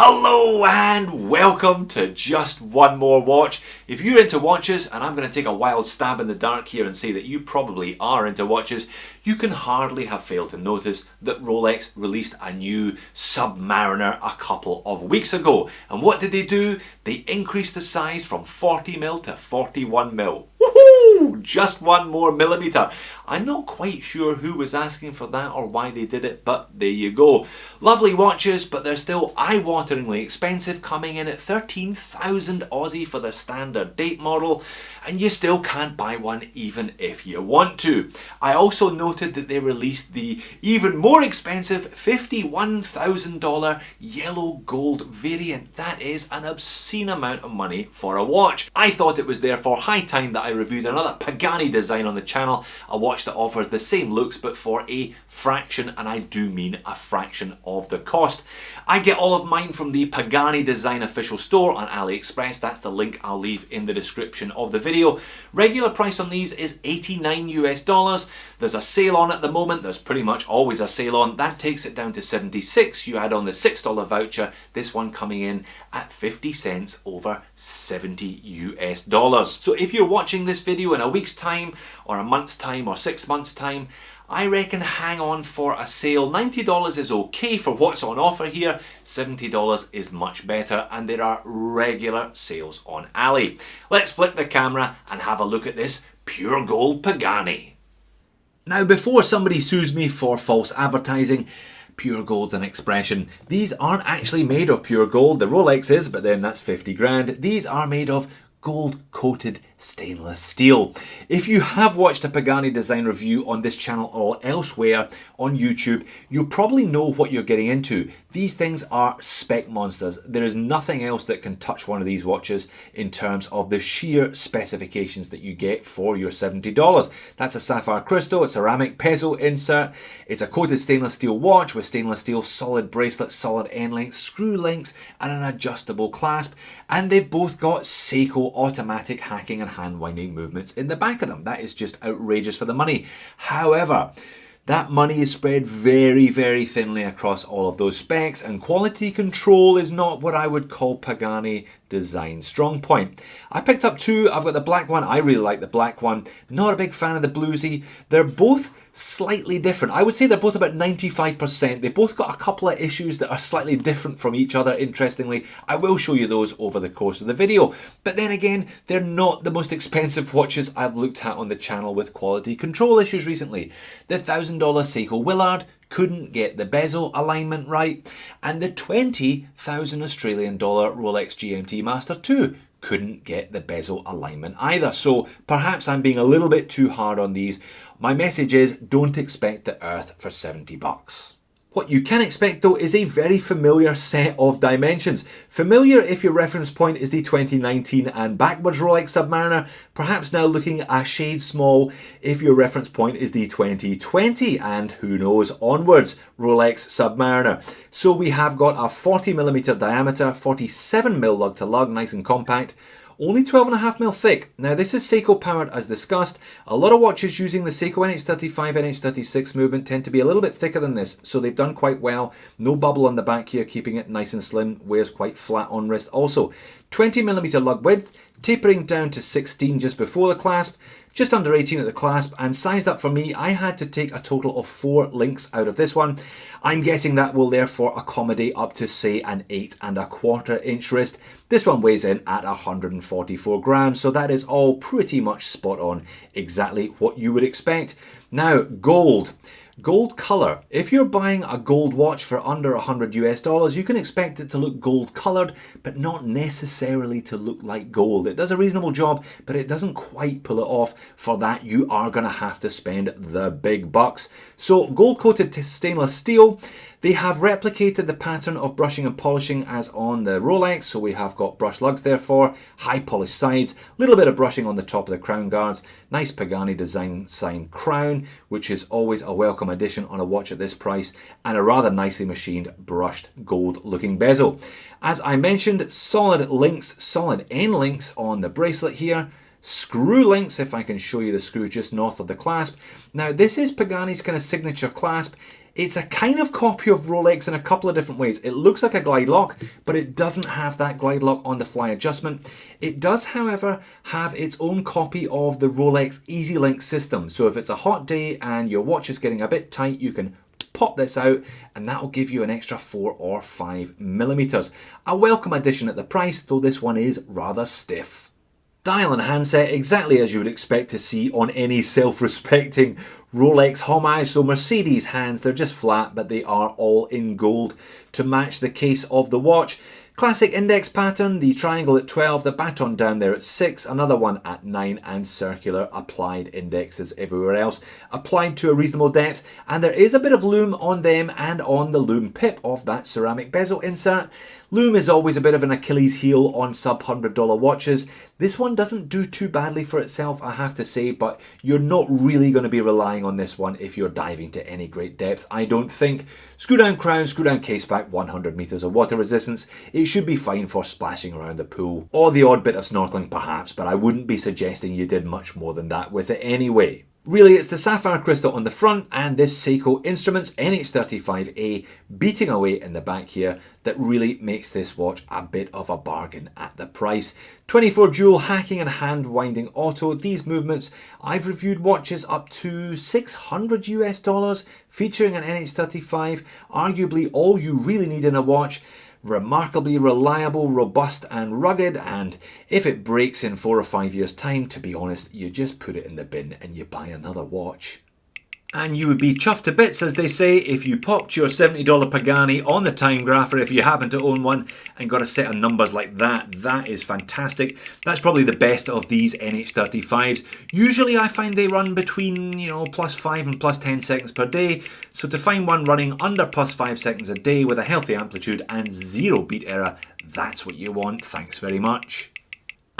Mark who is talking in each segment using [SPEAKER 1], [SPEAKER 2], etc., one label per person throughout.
[SPEAKER 1] Hello and welcome to Just One More Watch. If you're into watches, and I'm going to take a wild stab in the dark here and say that you probably are into watches, you can hardly have failed to notice that Rolex released a new Submariner a couple of weeks ago. And what did they do? They increased the size from 40mm to 41mm. Woohoo! Just one more millimeter. I'm not quite sure who was asking for that or why they did it, but there you go. Lovely watches, but they're still eye-wateringly expensive, coming in at 13,000 Aussie for the standard date model, and you still can't buy one even if you want to. I also noted that they released the even more expensive $51,000 yellow gold variant. That is an obscene amount of money for a watch. I thought it was therefore high time that I reviewed another Pagani design on the channel, a watch that offers the same looks but for a fraction, and I do mean a fraction of the cost. I get all of mine from the Pagani Design official store on AliExpress. That's the link I'll leave in the description of the video. Regular price on these is $89 US. There's a sale on at the moment. There's pretty much always a sale on. That takes it down to 76. You add on the $6 voucher, this one coming in at 50 cents over 70 US dollars. So if you're watching this video in a week's time or a month's time or 6 months time, I reckon hang on for a sale. $90 is okay for what's on offer here. $70 is much better, and there are regular sales on Ali. Let's flip the camera and have a look at this pure gold Pagani. Now, before somebody sues me for false advertising, pure gold's an expression. These aren't actually made of pure gold. The Rolex is, but then that's 50 grand. These are made of gold-coated stainless steel. If you have watched a Pagani design review on this channel or elsewhere on YouTube, you probably know what you're getting into. These things are spec monsters. There is nothing else that can touch one of these watches in terms of the sheer specifications that you get for your $70. That's a sapphire crystal, a ceramic bezel insert, it's a coated stainless steel watch with stainless steel solid bracelet, solid end length, screw links and an adjustable clasp, and they've both got Seiko automatic hacking and hand winding movements in the back of them. That is just outrageous for the money. However, that money is spread very, very thinly across all of those specs, and quality control is not what I would call Pagani design strong point. I picked up two. I've got the black one. I really like the black one. Not a big fan of the bluesy. They're both slightly different. I would say they're both about 95%. They both got a couple of issues that are slightly different from each other, interestingly. I will show you those over the course of the video. But then again, they're not the most expensive watches I've looked at on the channel with quality control issues recently. The $1,000 Seiko Willard couldn't get the bezel alignment right, and the 20,000 Australian dollar Rolex GMT Master 2 couldn't get the bezel alignment either. So perhaps I'm being a little bit too hard on these. My message is, don't expect the earth for 70 bucks. What you can expect though is a very familiar set of dimensions. Familiar if your reference point is the 2019 and backwards Rolex Submariner, perhaps now looking a shade small if your reference point is the 2020 and who knows onwards Rolex Submariner. So we have got a 40mm diameter, 47mm lug to lug, nice and compact. Only 12.5mm thick. Now this is Seiko powered as discussed. A lot of watches using the Seiko NH35, NH36 movement tend to be a little bit thicker than this, so they've done quite well. No bubble on the back here, keeping it nice and slim, wears quite flat on wrist. Also, 20mm lug width, tapering down to 16 just before the clasp, just under 18 at the clasp, and sized up for me. I had to take a total of 4 links out of this one. I'm guessing that will therefore accommodate up to say an 8¼ inch wrist. This one weighs in at 144 grams, so that is all pretty much spot on, exactly what you would expect. Now, gold. Gold color. If you're buying a gold watch for under 100 US dollars, you can expect it to look gold colored, but not necessarily to look like gold. It does a reasonable job, but it doesn't quite pull it off. For that, you are going to have to spend the big bucks. So gold coated stainless steel. They have replicated the pattern of brushing and polishing as on the Rolex, so we have got brush lugs therefore, high polished sides, little bit of brushing on the top of the crown guards, nice Pagani design sign crown, which is always a welcome addition on a watch at this price, and a rather nicely machined brushed gold looking bezel. As I mentioned, solid links, solid end links on the bracelet here, screw links, if I can show you the screw just north of the clasp. Now this is Pagani's kind of signature clasp. It's a kind of copy of Rolex in a couple of different ways. It looks like a glide lock, but it doesn't have that glide lock on the fly adjustment. It does, however, have its own copy of the Rolex Easy Link system. So if it's a hot day and your watch is getting a bit tight, you can pop this out and that will give you an extra 4 or 5 millimeters. A welcome addition at the price, though this one is rather stiff. Dial and handset exactly as you would expect to see on any self-respecting Rolex homage. So Mercedes hands, they're just flat, but they are all in gold to match the case of the watch. Classic index pattern, the triangle at 12, the baton down there at 6, another one at 9, and circular applied indexes everywhere else, applied to a reasonable depth, and there is a bit of lume on them and on the lume pip of that ceramic bezel insert. Lume is always a bit of an Achilles heel on sub $100 watches. This one doesn't do too badly for itself, I have to say, but you're not really going to be relying on this one if you're diving to any great depth, I don't think. Screw down crown, screw down case back, 100 meters of water resistance. It should be fine for splashing around the pool. Or the odd bit of snorkeling perhaps, but I wouldn't be suggesting you did much more than that with it anyway. Really, it's the sapphire crystal on the front and this Seiko Instruments NH35A beating away in the back here that really makes this watch a bit of a bargain at the price. 24 dual hacking and hand winding auto. These movements, I've reviewed watches up to $600 US, featuring an NH35, arguably all you really need in a watch. Remarkably reliable, robust and rugged, and if it breaks in 4 or 5 years time, to be honest, you just put it in the bin and you buy another watch. And you would be chuffed to bits, as they say, if you popped your $70 Pagani on the time grapher, if you happen to own one, and got a set of numbers like that. That is fantastic. That's probably the best of these NH35s. Usually I find they run between, +5 and +10 seconds per day. So to find one running under +5 seconds a day with a healthy amplitude and 0 beat error, that's what you want. Thanks very much.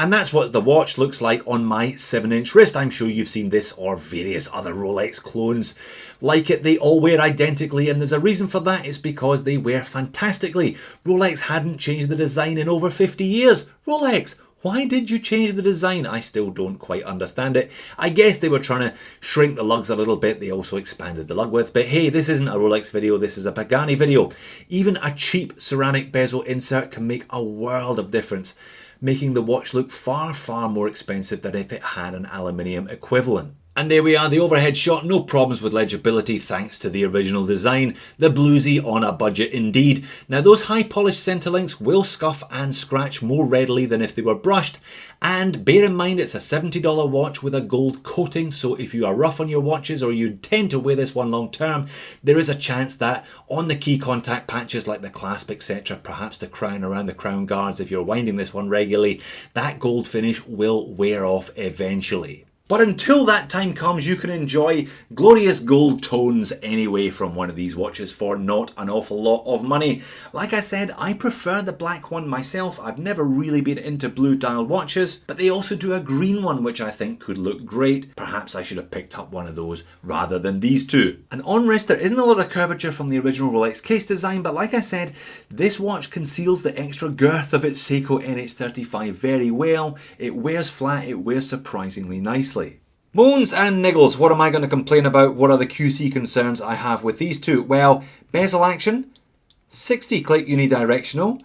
[SPEAKER 1] And that's what the watch looks like on my 7-inch wrist. I'm sure you've seen this or various other Rolex clones like it. They all wear identically, and there's a reason for that. It's because they wear fantastically. Rolex hadn't changed the design in over 50 years. Rolex, why did you change the design? I still don't quite understand it. I guess they were trying to shrink the lugs a little bit. They also expanded the lug width. But hey, this isn't a Rolex video, this is a Pagani video. Even a cheap ceramic bezel insert can make a world of difference, making the watch look far, far more expensive than if it had an aluminium equivalent. And there we are, the overhead shot, no problems with legibility thanks to the original design. The bluesy on a budget indeed. Now those high polished centre links will scuff and scratch more readily than if they were brushed. And bear in mind it's a $70 watch with a gold coating, so if you are rough on your watches or you tend to wear this one long term, there is a chance that on the key contact patches like the clasp, etc., perhaps the crown around the crown guards, if you're winding this one regularly, that gold finish will wear off eventually. But until that time comes, you can enjoy glorious gold tones anyway from one of these watches for not an awful lot of money. Like I said, I prefer the black one myself. I've never really been into blue dial watches, but they also do a green one which I think could look great. Perhaps I should have picked up one of those rather than these two. And on wrist there isn't a lot of curvature from the original Rolex case design, but like I said, this watch conceals the extra girth of its Seiko NH35 very well. It wears flat, it wears surprisingly nicely. Moans and niggles, what am I going to complain about? What are the QC concerns I have with these two? Well, bezel action, 60 click unidirectional.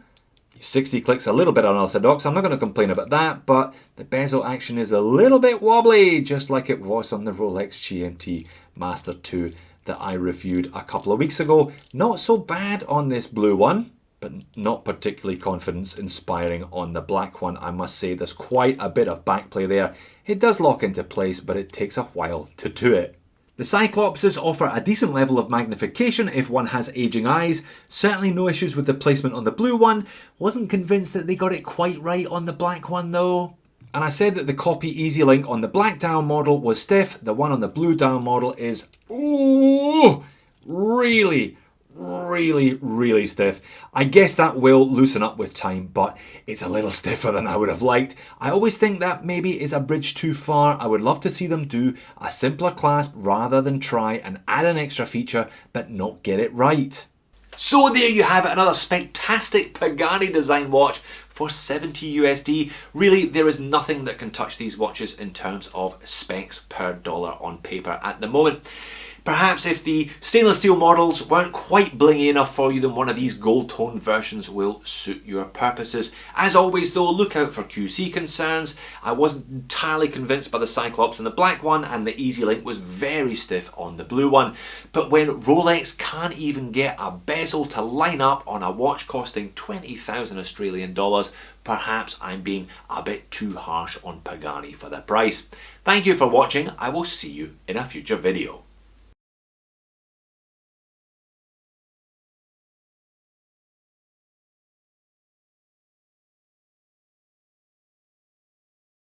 [SPEAKER 1] 60 clicks a little bit unorthodox, I'm not going to complain about that, but the bezel action is a little bit wobbly, just like it was on the Rolex GMT Master 2 that I reviewed a couple of weeks ago. Not so bad on this blue one, but not particularly confidence inspiring on the black one. I must say there's quite a bit of backplay there. It does lock into place, but it takes a while to do it. The Cyclopses offer a decent level of magnification if one has aging eyes. Certainly no issues with the placement on the blue one. Wasn't convinced that they got it quite right on the black one though. And I said that the copy Easy Link on the black dial model was stiff. The one on the blue dial model is really stiff. I guess that will loosen up with time, but it's a little stiffer than I would have liked. I always think that maybe is a bridge too far. I would love to see them do a simpler clasp rather than try and add an extra feature but not get it right. So there you have it, another spectastic Pagani design watch for $70 USD. Really, there is nothing that can touch these watches in terms of specs per dollar on paper at the moment. Perhaps if the stainless steel models weren't quite blingy enough for you, then one of these gold toned versions will suit your purposes. As always though, look out for QC concerns. I wasn't entirely convinced by the Cyclops in the black one, and the Easy Link was very stiff on the blue one. But when Rolex can't even get a bezel to line up on a watch costing 20,000 Australian dollars, perhaps I'm being a bit too harsh on Pagani for the price. Thank you for watching. I will see you in a future video.